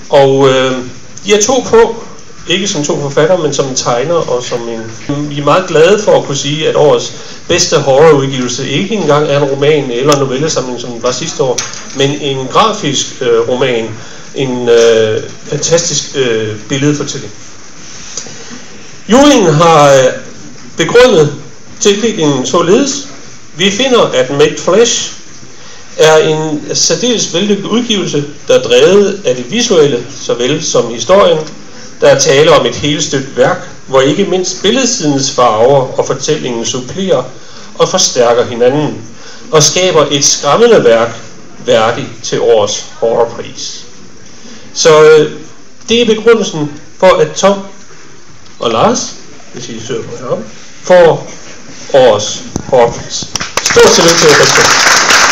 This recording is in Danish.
Og de er to på, ikke som to forfattere, men som en tegner og som en... Vi er meget glade for at kunne sige, at årets bedste horrorudgivelse ikke engang er en roman eller en novellesamling, som den var sidste år, men en grafisk roman, en fantastisk billedfortælling. Juryen har begrundet tildelingen således. Vi finder, at Made Flesh er en særdeles vellykket udgivelse, der er drevet af det visuelle, såvel som historien. Der er tale om et helstøbt værk, hvor ikke mindst billedsidens farver og fortællingen supplerer og forstærker hinanden, og skaber et skræmmende værk værdigt til årets horrorpris. Så det er begrundelsen for, at Tom og Lars, hvis I søger på heroppe, får årets horrorpris. Stort tillykke til jer.